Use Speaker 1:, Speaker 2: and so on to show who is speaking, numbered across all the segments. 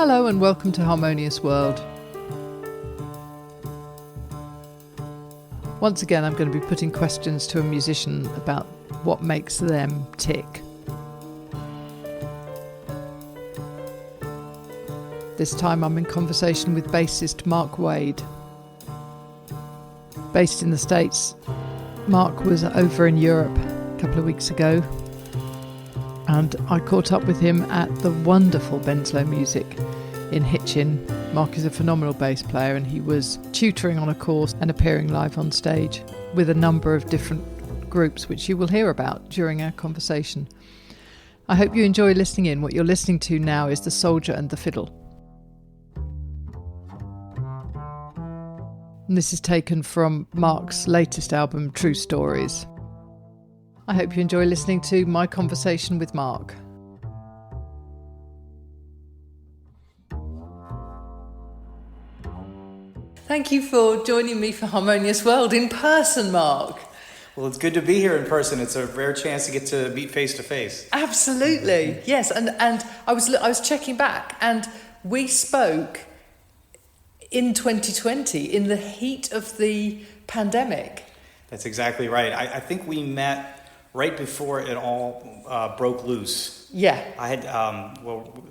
Speaker 1: Hello and welcome to Harmonious World. Once again, I'm going to be putting questions to a musician about what makes them tick. This time I'm in conversation with bassist Mark Wade. Based in the States, Mark was over in Europe a couple of weeks ago, and I caught up with him at the wonderful Benslow Music in Hitchin. Mark is a phenomenal bass player, and he was tutoring on a course and appearing live on stage with a number of different groups, which you will hear about during our conversation. I hope you enjoy listening in. What you're listening to now is The Soldier and the Fiddle. And this is taken from Mark's latest album, True Stories. I hope you enjoy listening to my conversation with Mark. Thank you for joining me for Harmonious World in person, Mark.
Speaker 2: Well, it's good to be here in person. It's a rare chance to get to meet face to face.
Speaker 1: Absolutely, yes. And I was checking back, and we spoke in 2020 in the heat of the pandemic.
Speaker 2: That's exactly right. I think we met right before it all broke loose.
Speaker 1: Yeah.
Speaker 2: I had,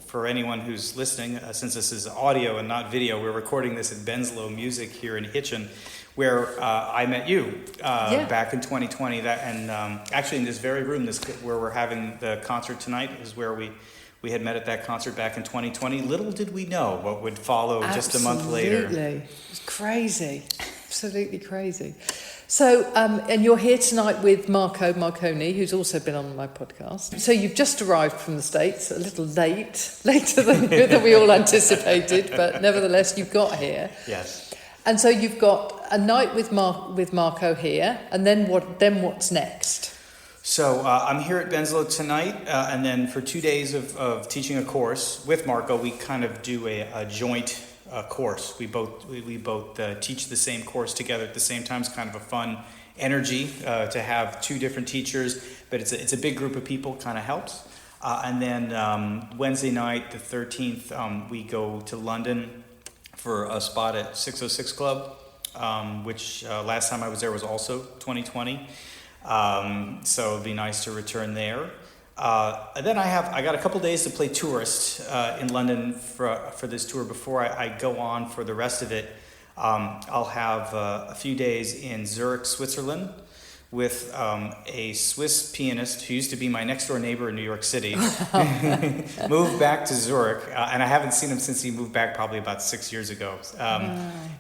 Speaker 2: for anyone who's listening, since this is audio and not video, we're recording this at Benslow Music here in Hitchin, where I met you back in 2020. Actually in this very room, where we're having the concert tonight, is where we had met at that concert back in 2020. Little did we know what would follow just a month later.
Speaker 1: Absolutely. It was crazy. Absolutely crazy. So, and you're here tonight with Marco Marconi, who's also been on my podcast. So you've just arrived from the States, a little later than we all anticipated, but nevertheless you've got here.
Speaker 2: Yes.
Speaker 1: And so you've got a night with Marco here, and then what's next?
Speaker 2: So I'm here at Benslow tonight, and then for 2 days of teaching a course with Marco, we kind of do a joint course. We both teach the same course together at the same time. It's kind of a fun energy to have two different teachers, but it's a big group of people. Kind of helps. And then Wednesday night, the 13th, we go to London for a spot at 606 Club, which last time I was there was also 2020. So it'd be nice to return there. And then I got a couple days to play tourist in London for this tour before I go on for the rest of it. I'll have a few days in Zurich, Switzerland, with a Swiss pianist who used to be my next door neighbor in New York City. Moved back to Zurich, and I haven't seen him since he moved back probably about 6 years ago.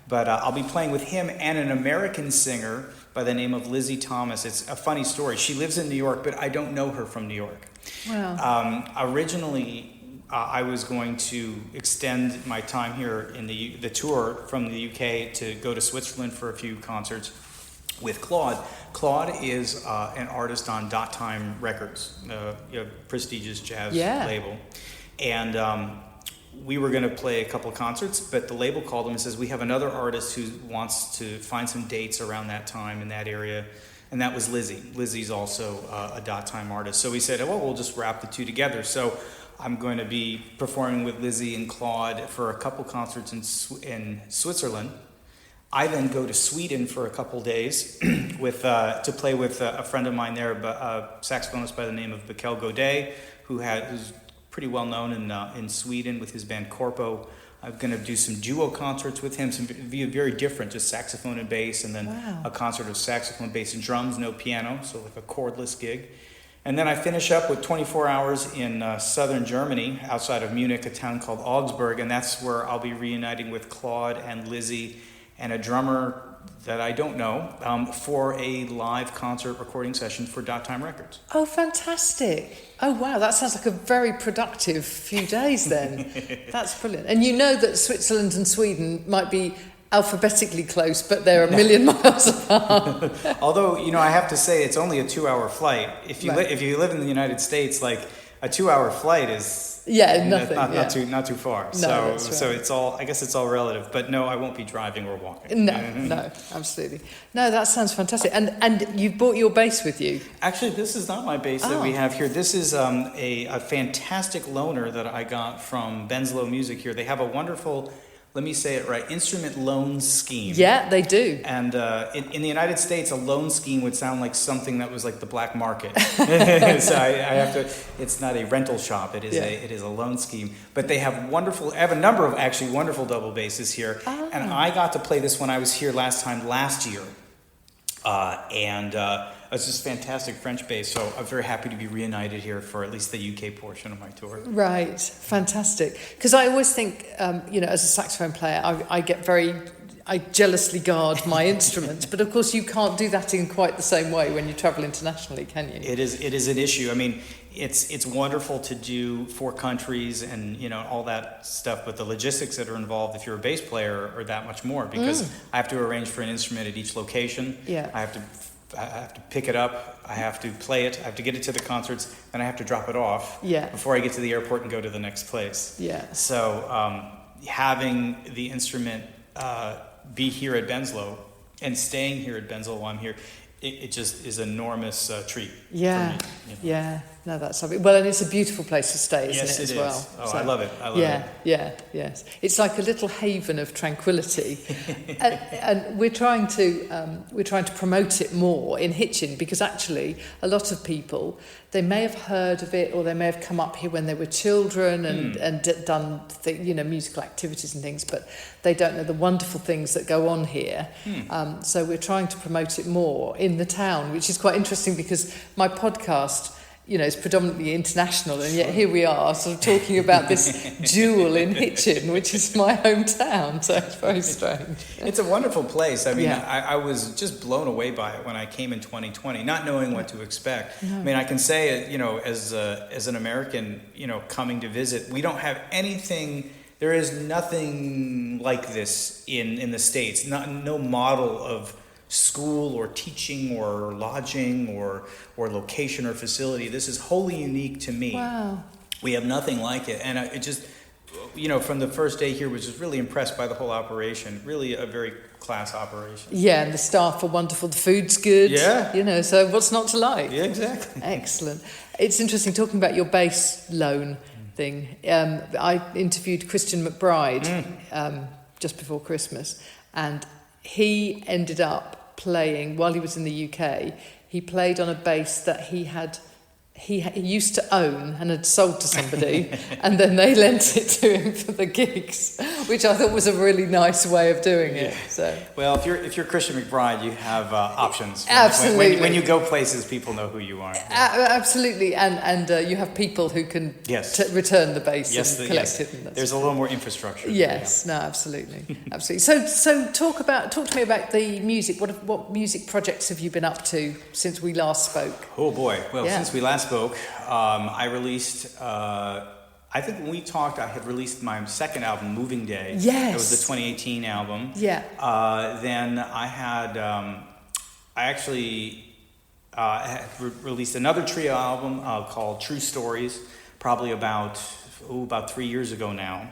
Speaker 2: But I'll be playing with him and an American singer by the name of Lizzie Thomas. It's a funny story. She lives in New York, but I don't know her from New York.
Speaker 1: Wow.
Speaker 2: Originally, I was going to extend my time here in the tour from the UK to go to Switzerland for a few concerts with Claude. Claude is an artist on Dot Time Records, a prestigious jazz label. And we were going to play a couple of concerts, but the label called him and says, we have another artist who wants to find some dates around that time in that area. And that was Lizzie. Lizzie's also a Dot Time artist. So we said, well, we'll just wrap the two together. So I'm going to be performing with Lizzie and Claude for a couple concerts in Switzerland. I then go to Sweden for a couple days to play with a friend of mine there, a saxophonist by the name of Mikkel Godet, who's pretty well known in Sweden with his band Corpo. I'm going to do some duo concerts with him, some very different, just saxophone and bass, and then a concert of saxophone, bass, and drums, no piano, so like a chordless gig. And then I finish up with 24 hours in southern Germany, outside of Munich, a town called Augsburg, and that's where I'll be reuniting with Claude and Lizzie and a drummer that I don't know, for a live concert recording session for Dot Time Records.
Speaker 1: Oh, fantastic. Oh, wow, that sounds like a very productive few days then. That's brilliant. And you know that Switzerland and Sweden might be alphabetically close, but they're a million miles apart.
Speaker 2: Although, I have to say, it's only a 2-hour flight. If you live in the United States, like a 2-hour flight is
Speaker 1: Yeah, nothing.
Speaker 2: Not too far.
Speaker 1: No,
Speaker 2: so
Speaker 1: that's right.
Speaker 2: so it's all, I guess it's all relative. But no, I won't be driving or walking.
Speaker 1: No, absolutely. No, that sounds fantastic. And you've brought your bass with you.
Speaker 2: Actually, this is not my bass that we have here. This is a fantastic loaner that I got from Benslow Music here. They have a wonderful, let me say it right, instrument loan scheme.
Speaker 1: Yeah, they do.
Speaker 2: And in the United States, a loan scheme would sound like something that was like the black market. So I have to. It's not a rental shop. It is a loan scheme. But they have I have a number of actually wonderful double basses here. And I got to play this when I was here last year. It's just fantastic French bass, so I'm very happy to be reunited here for at least the UK portion of my tour.
Speaker 1: Right, fantastic. Because I always think, as a saxophone player, I jealously guard my instruments, but of course you can't do that in quite the same way when you travel internationally, can you?
Speaker 2: It is an issue. I mean, it's wonderful to do 4 countries and all that stuff, but the logistics that are involved if you're a bass player are that much more, because I have to arrange for an instrument at each location.
Speaker 1: Yeah.
Speaker 2: I have to pick it up, I have to play it, I have to get it to the concerts, then I have to drop it off before I get to the airport and go to the next place.
Speaker 1: Yeah.
Speaker 2: So having the instrument be here at Benslow and staying here at Benslow while I'm here, it just is an enormous treat for me.
Speaker 1: Yeah. No, that's lovely. Well, and it's a beautiful place to stay, isn't
Speaker 2: yes,
Speaker 1: it, as
Speaker 2: is.
Speaker 1: well?
Speaker 2: Oh, so, I love it.
Speaker 1: Yes. It's like a little haven of tranquility, and we're trying to promote it more in Hitchin, because actually a lot of people, they may have heard of it or they may have come up here when they were children and done musical activities and things, but they don't know the wonderful things that go on here. So we're trying to promote it more in the town, which is quite interesting because my podcast, is predominantly international, and yet here we are sort of talking about this jewel in Hitchin, which is my hometown, so it's very strange.
Speaker 2: It's a wonderful place. I mean, I was just blown away by it when I came in 2020, not knowing what to expect. No. I mean, I can say, as an American, coming to visit, we don't have anything. There is nothing like this in the States. No model of school or teaching or lodging or location or facility. This is wholly unique to me.
Speaker 1: Wow.
Speaker 2: We have nothing like it. And it just, from the first day here, was just really impressed by the whole operation. Really a very class operation. Yeah,
Speaker 1: and the staff are wonderful. The food's good.
Speaker 2: Yeah.
Speaker 1: So what's not to like?
Speaker 2: Yeah, exactly.
Speaker 1: Excellent. It's interesting talking about your bass loan thing. I interviewed Christian McBride just before Christmas, and he ended up playing, while he was in the UK, he played on a bass that he used to own and had sold to somebody, and then they lent it to him for the gigs, which I thought was a really nice way of doing it. So,
Speaker 2: well, if you're Christian McBride, you have options.
Speaker 1: Absolutely.
Speaker 2: When you go places, people know who you are.
Speaker 1: Absolutely, and you have people who can return the bass and collect it. And
Speaker 2: there's a little more infrastructure.
Speaker 1: Yes, no, absolutely. So talk to me about the music. What music projects have you been up to since we last spoke?
Speaker 2: Oh boy, well, since we last spoke, I released, I think when we talked, I had released my second album, Moving Day.
Speaker 1: Yes.
Speaker 2: It was the 2018 album.
Speaker 1: Yeah.
Speaker 2: Then I had, had released another trio album called True Stories, probably about 3 years ago now.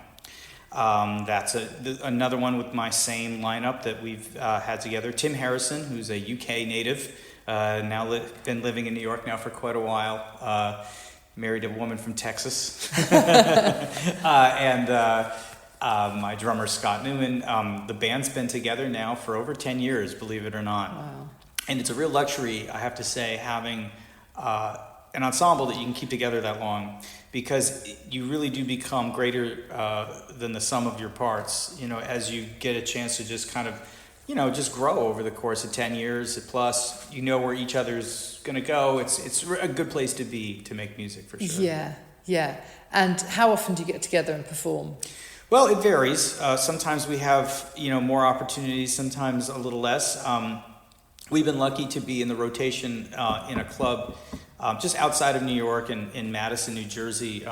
Speaker 2: That's another one with my same lineup that we've had together. Tim Harrison, who's a UK native, been living in New York now for quite a while, married a woman from Texas, and my drummer Scott Newman. The band's been together now for over 10 years, believe it or not.
Speaker 1: Wow.
Speaker 2: And it's a real luxury, I have to say, having an ensemble that you can keep together that long, because you really do become greater than the sum of your parts, as you get a chance to just kind of just grow over the course of 10 years plus, where each other's going to go. It's a good place to be to make music, for sure.
Speaker 1: Yeah. And how often do you get together and perform?
Speaker 2: Well, it varies. Sometimes we have, more opportunities, sometimes a little less. We've been lucky to be in the rotation in a club just outside of New York in Madison, New Jersey.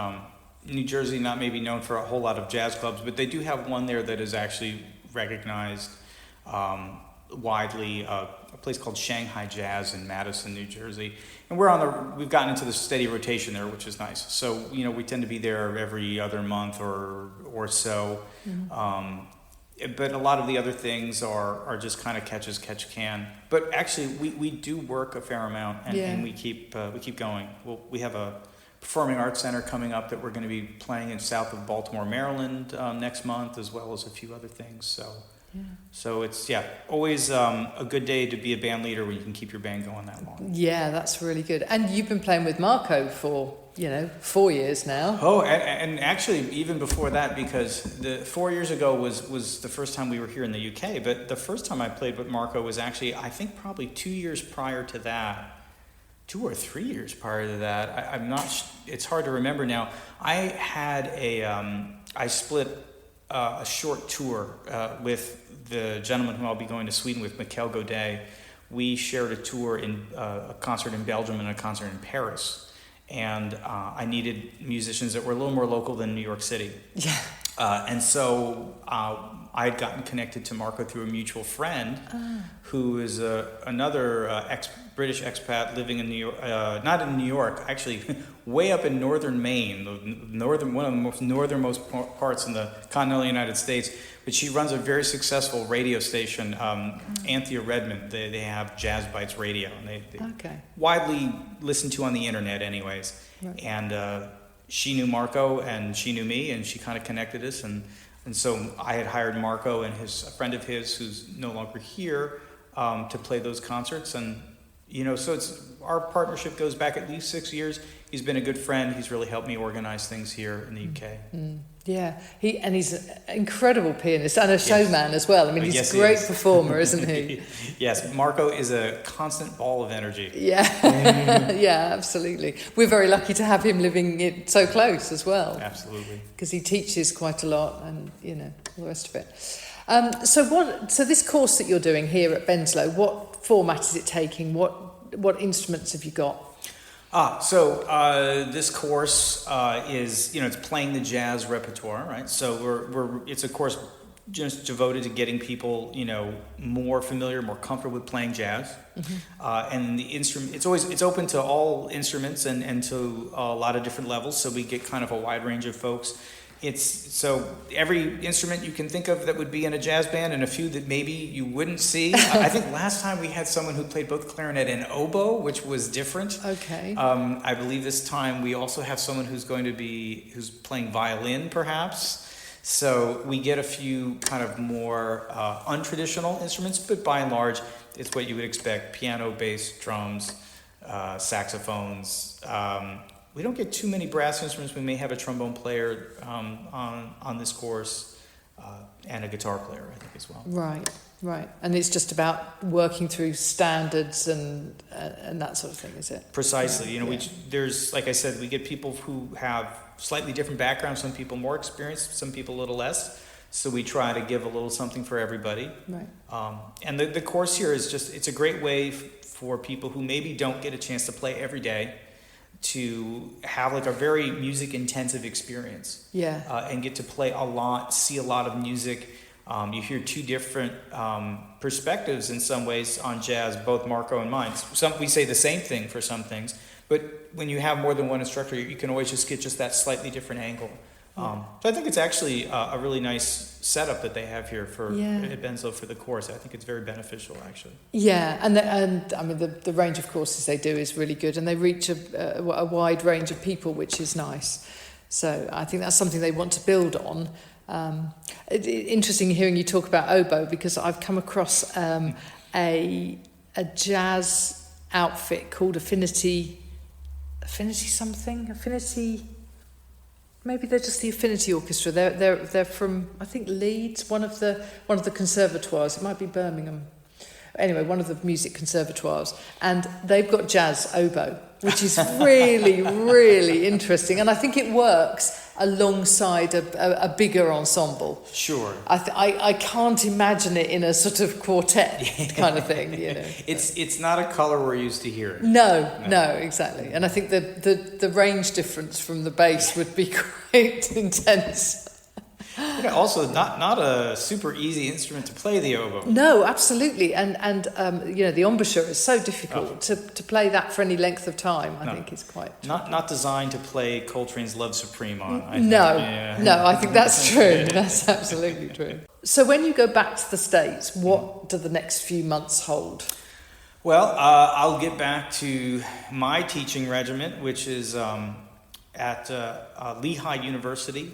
Speaker 2: New Jersey, not maybe known for a whole lot of jazz clubs, but they do have one there that is actually recognized widely a place called Shanghai Jazz in Madison, New Jersey, and we've gotten into the steady rotation there, which is nice. So we tend to be there every other month or so. Mm-hmm. But a lot of the other things are just kind of catch as catch can. But actually, we do work a fair amount, and we keep going. We have a performing arts center coming up that we're going to be playing in south of Baltimore, Maryland next month, as well as a few other things. So it's always a good day to be a band leader when you can keep your band going that long.
Speaker 1: Yeah, that's really good. And you've been playing with Marco for 4 years now.
Speaker 2: Oh, and actually even before that, because the 4 years ago was the first time we were here in the UK. But the first time I played with Marco was actually, I think, probably 2 years prior to that. 2 or 3 years prior to that. I'm not. It's hard to remember now. I had I split a short tour with the gentleman who I'll be going to Sweden with, Mikhail Godet. We shared a tour in a concert in Belgium and a concert in Paris, and I needed musicians that were a little more local than New York City.
Speaker 1: Yeah.
Speaker 2: And so I had gotten connected to Marco through a mutual friend who is another British expat living in New York, not in New York, actually way up in northern Maine, one of the most northernmost parts in the continental United States. But she runs a very successful radio station, Anthea Redmond. They have Jazz Bites Radio, and they widely listened to on the internet anyways. Right. And she knew Marco, and she knew me, and she kind of connected us. And so I had hired Marco and a friend of his who's no longer here to play those concerts. And, so our partnership goes back at least 6 years. He's been a good friend. He's really helped me organize things here in the UK. Mm.
Speaker 1: Yeah, he's an incredible pianist and a showman as well. I mean, he's a great performer, isn't he?
Speaker 2: Yes, Marco is a constant ball of energy.
Speaker 1: Yeah, yeah, absolutely. We're very lucky to have him living so close as well.
Speaker 2: Absolutely.
Speaker 1: Because he teaches quite a lot and, all the rest of it. So this course that you're doing here at Benslow, what format is it taking? What instruments have you got?
Speaker 2: So this course is, it's playing the jazz repertoire, right? So it's a course just devoted to getting people, more familiar, more comfortable with playing jazz. Mm-hmm. And the instrument, it's open to all instruments and to a lot of different levels. So we get kind of a wide range of folks. So every instrument you can think of that would be in a jazz band, and a few that maybe you wouldn't see. I think last time we had someone who played both clarinet and oboe, which was different.
Speaker 1: Okay.
Speaker 2: I believe this time we also have someone who's playing violin, perhaps. So we get a few kind of more untraditional instruments, but by and large, it's what you would expect: piano, bass, drums, saxophones. We don't get too many brass instruments. We may have a trombone player on this course and a guitar player, I think, as well.
Speaker 1: Right. And it's just about working through standards and that sort of thing, is it?
Speaker 2: Precisely. There's, like I said, we get people who have slightly different backgrounds. Some people more experienced, some people a little less. So we try to give a little something for everybody.
Speaker 1: Right.
Speaker 2: And the course here is it's a great way for people who maybe don't get a chance to play every day to have like a very music intensive experience. And get to play a lot, see a lot of music. You hear two different perspectives in some ways on jazz, both Marco and mine. We say the same thing for some things, but when you have more than one instructor, you can always just get that slightly different angle. So I think it's actually a really nice setup that they have here at Benslow for the course. I think it's very beneficial, actually.
Speaker 1: Yeah, and I mean the range of courses they do is really good, and they reach a wide range of people, which is nice. So I think that's something they want to build on. Interesting hearing you talk about oboe, because I've come across a jazz outfit called Affinity. Maybe they're just the Affinity Orchestra. They're from, I think, Leeds, one of the conservatoires. It might be Birmingham. Anyway, one of the music conservatoires, and they've got jazz oboe, which is really, really interesting, and I think it works alongside a bigger ensemble.
Speaker 2: Sure.
Speaker 1: I can't imagine it in a sort of quartet kind of thing,
Speaker 2: It's not a color we're used to hearing.
Speaker 1: No, exactly. And I think the range difference from the bass would be quite intense.
Speaker 2: Also, not a super easy instrument to play, the oboe.
Speaker 1: No, absolutely, and the embouchure is so difficult to play that for any length of time. I think it's quite
Speaker 2: not designed to play Coltrane's Love Supreme on.
Speaker 1: I think that's true. That's absolutely true. So when you go back to the States, what do the next few months hold?
Speaker 2: Well, I'll get back to my teaching regiment, which is at Lehigh University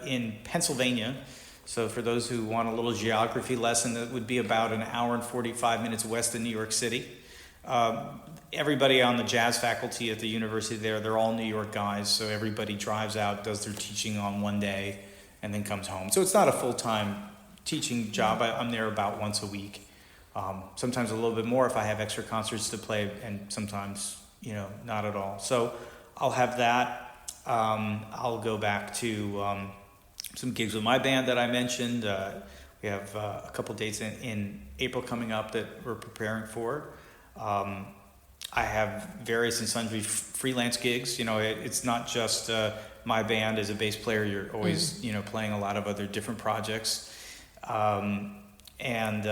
Speaker 2: in Pennsylvania. So for those who want a little geography lesson, that would be about an hour and 45 minutes west of New York City. Everybody on the jazz faculty at the university there, they're all New York guys, so everybody drives out, does their teaching on one day, and then comes home. So it's not a full-time teaching job. I'm there about once a week. Sometimes a little bit more if I have extra concerts to play, and sometimes, not at all. So I'll have that. I'll go back to some gigs with my band that I mentioned. We have a couple dates in April coming up that we're preparing for. I have various and sundry freelance gigs. It's not just my band as a bass player. You're always, playing a lot of other different projects. And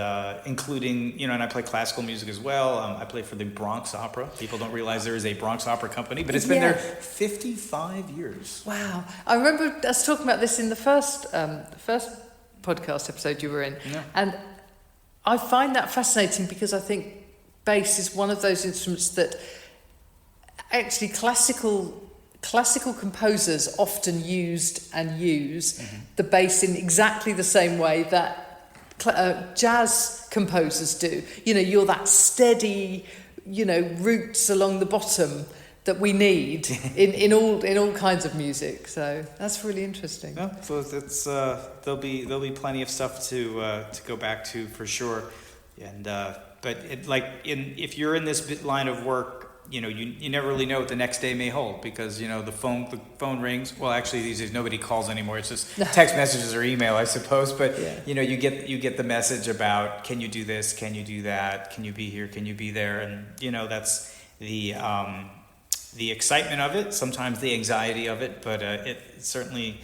Speaker 2: including, and I play classical music as well. I play for the Bronx Opera. People don't realize there is a Bronx Opera company, but it's been there 55 years.
Speaker 1: Wow. I remember us talking about this in the first podcast episode you were in. Yeah. And I find that fascinating because I think bass is one of those instruments that actually classical composers often used and use the bass in exactly the same way that jazz composers do. You're that steady, roots along the bottom that we need in all kinds of music. So that's really interesting.
Speaker 2: Yeah, so it's there'll be plenty of stuff to go back to for sure. And but if you're in this line of work, you never really know what the next day may hold because the phone rings. Well, actually these days nobody calls anymore. It's just text messages or email, I suppose. But you get the message about, can you do this? Can you do that? Can you be here? Can you be there? And that's the excitement of it. Sometimes the anxiety of it, but it certainly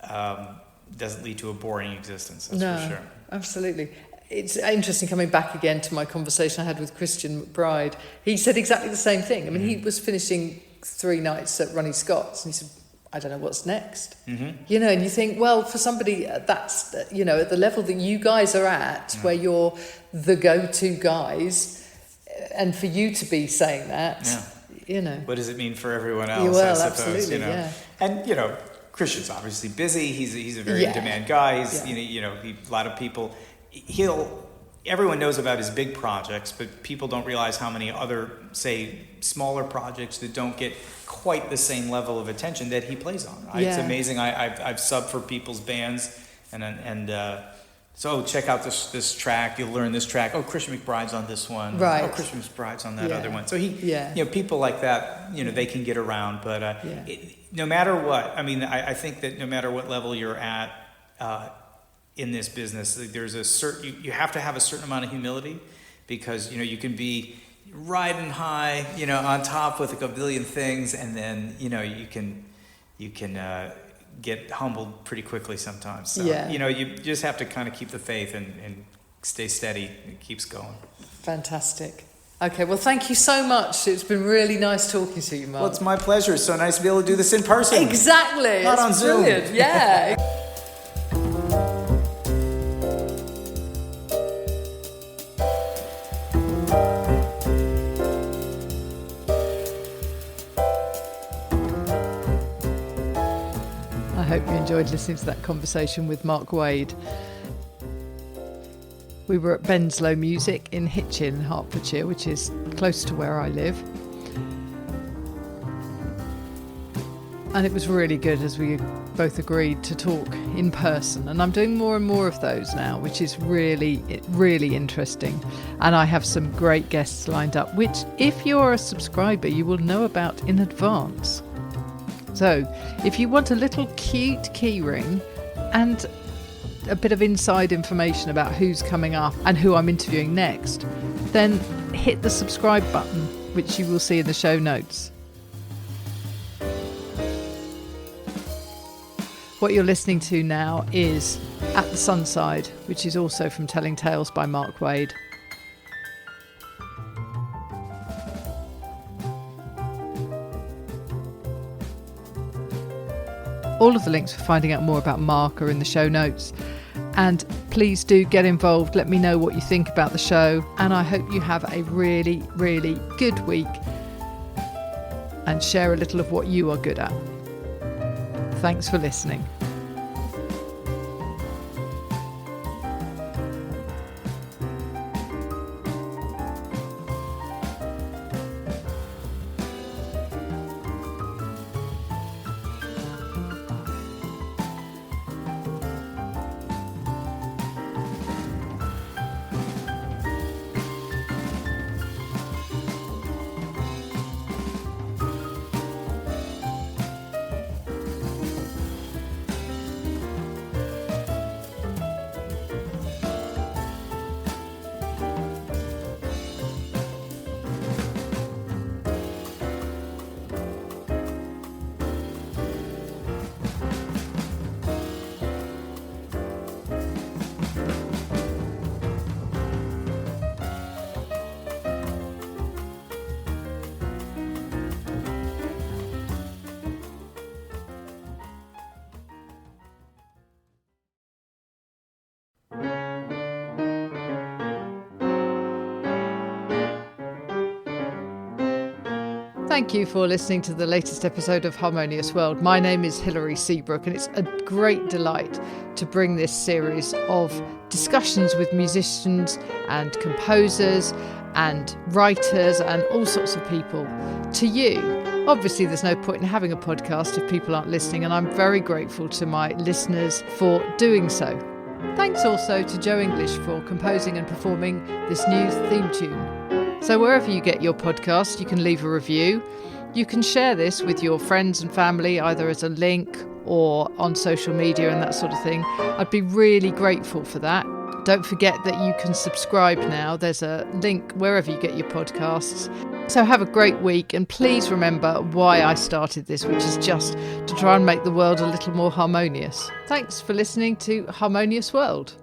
Speaker 2: doesn't lead to a boring existence. That's for sure.
Speaker 1: Absolutely. It's interesting coming back again to my conversation I had with Christian McBride. He said exactly the same thing. I mean, he was finishing 3 nights at Ronnie Scott's and he said, I don't know what's next. And you think, well, for somebody that's, at the level that you guys are at, where you're the go-to guys, and for you to be saying that,
Speaker 2: what does it mean for everyone else,
Speaker 1: well,
Speaker 2: I suppose,
Speaker 1: absolutely,
Speaker 2: And, Christian's obviously busy. He's a very in-demand guy. He's, a lot of people... Everyone knows about his big projects, but people don't realize how many other, say, smaller projects that don't get quite the same level of attention that he plays on. It's amazing. I've subbed for people's bands, and so check out this track. You'll learn this track. Oh, Christian McBride's on this one.
Speaker 1: Right.
Speaker 2: Oh, Christian McBride's on that other one. So people like that, they can get around. But no matter what, I mean, I think that no matter what level you're at. In this business, there's you have to have a certain amount of humility because you can be riding high on top with a billion things, and then you can get humbled pretty quickly sometimes. So you just have to kind of keep the faith and stay steady. It keeps going.
Speaker 1: Fantastic. Okay, well, thank you so much. It's been really nice talking to you, Mark.
Speaker 2: Well, it's my pleasure. It's so nice to be able to do this in person.
Speaker 1: Exactly.
Speaker 2: Not on Zoom.
Speaker 1: Brilliant. Yeah. I hope you enjoyed listening to that conversation with Mark Wade. We were at Benslow Music in Hitchin, Hertfordshire, which is close to where I live. And it was really good as we both agreed to talk in person. And I'm doing more and more of those now, which is really, really interesting. And I have some great guests lined up, which if you're a subscriber, you will know about in advance. So if you want a little cute key ring and a bit of inside information about who's coming up and who I'm interviewing next, then hit the subscribe button, which you will see in the show notes. What you're listening to now is At the Sunside, which is also from Telling Tales by Mark Wade. All of the links for finding out more about Mark are in the show notes. And please do get involved. Let me know what you think about the show. And I hope you have a really, really good week and share a little of what you are good at. Thanks for listening. Thank you for listening to the latest episode of Harmonious World. My name is Hilary Seabrook, and it's a great delight to bring this series of discussions with musicians and composers and writers and all sorts of people to you. Obviously, there's no point in having a podcast if people aren't listening, and I'm very grateful to my listeners for doing so. Thanks also to Joe English for composing and performing this new theme tune. So wherever you get your podcast, you can leave a review. You can share this with your friends and family, either as a link or on social media and that sort of thing. I'd be really grateful for that. Don't forget that you can subscribe now. There's a link wherever you get your podcasts. So have a great week, and please remember why I started this, which is just to try and make the world a little more harmonious. Thanks for listening to Harmonious World.